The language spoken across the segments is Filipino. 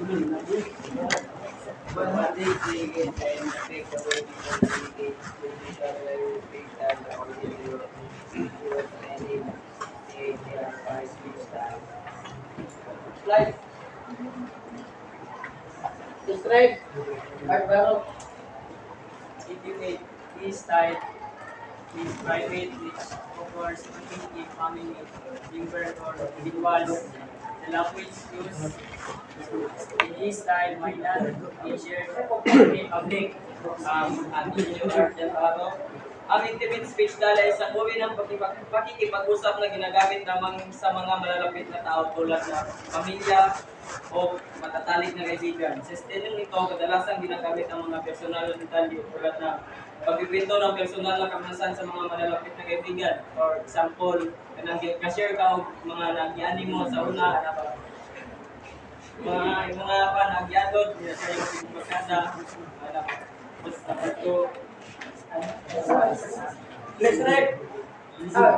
But they create and take away because they take that audio towards any they are by speech time. Like describe adverb educate is type is private which covers community, family, member or individuals. The language used in his style might not be shared public. Ang engineer Del Aro. Ang intimate speech dala ay isang uri ng pakikipag-usap na ginagamit lamang sa mga malalapit na tao tulad ng pamilya o matatalik na kaibigan. Sa estilong ito, kadalasan ginagamit ang mga personal na detalye tulad ng pagpipinto ng personal na karanasan sa mga malalapit na kaibigan. For example, kanang ka-share ka o mga nagyani mo sa una, mga panagyadod, sa yung pagkada, basta ito. Let's try.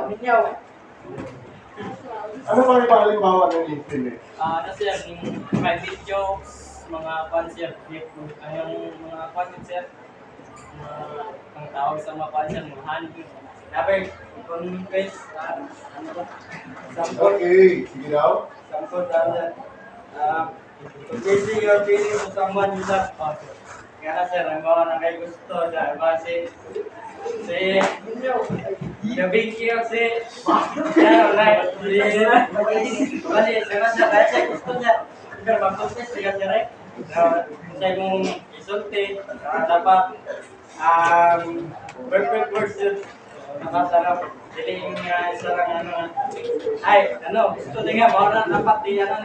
Minyaw. Ano ba yung halimbawa ng intimate? Sir, yung private jokes, mga concert, yung mga concert, ang tawag sa mga concert, mga handling. Never, kung guys, ano ba? Sample, Okay, sige daw. sample daw yan. Basing your feeling to someone you love. Kaya na sir, ang mga na kayo gusto dahil base si the big key of si right. Bali, sana siya kaya siya gusto niya. Pero mag-confess siya siya right. Siya mong isulti, dapat perfect words yun. Nakasarap. Diling isa lang ay, gusto din nga, mga dapat din yan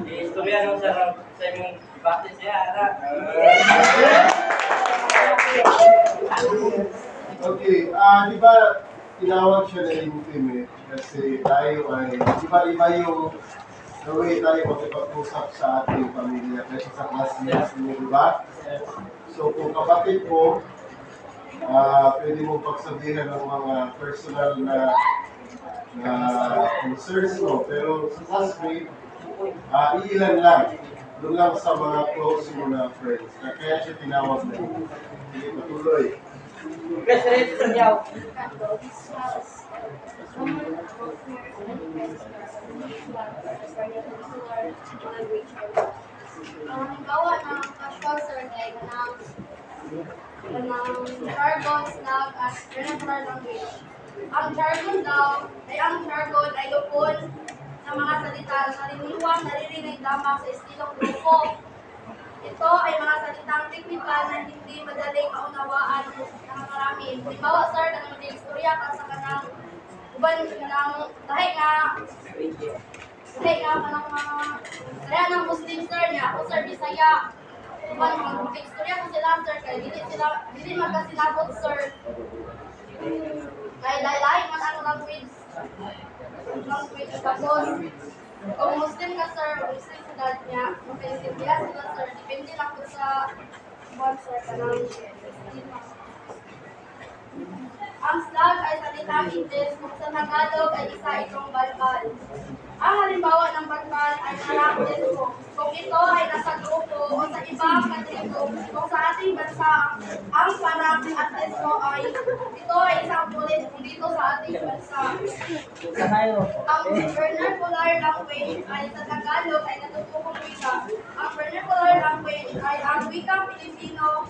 istorya nung sa imong bati siya, Okay, di ba tinawag siya na intimate kasi tayo ay, di ba iba yung the way tayo makipag-usap sa ating pamilya kasi sa classmates mo, di ba? So kung kapatid mo, pwede mo pagsabihan ng mga personal na concerns mo, pero sa classmate, ilan lang. Doon lang sa mga close mo na friends. Kaya siya tinawag na yun. Sige, patuloy. President Sanyaw. Halimbawa ng casual survey kanang jargon, slang, at vernacular language. Ang jargon daw ang jargon ay lupon ng mga salita na karaniwang naririnig lamang sa estilong grupo. Ito ay mga salitang teknikal na hindi madaling maunawaan ng marami. Halimbawa, sir, kanang mag-istorya ka sa kanang uban kanang dahil nga kanang mga kaya ng Muslim, sir, niya ako, sir, Bisaya. Uban, mag-istorya ko sila, sir, kaya hindi magkasinabot, sir. Kaya dahil man ang language. Tapos, kung Muslim ka, sir, Muslim sa dad niya, makaintindihan sila, sir, depende lang po sa sir, kanang ang slang ay salitang English kung sa Tagalog ay isa itong balbal. Ang halimbawa ng balbal ay narangismo. Kung ito ay nasa grupo o sa ibang kanito, kung sa ating bansa ang parang-atismo ay ito ay isang pulis kung dito sa ating bansa. Ang vernacular language ay sa Tagalog ay natutupong wika. Ang vernacular language ay ang wikang Pilipino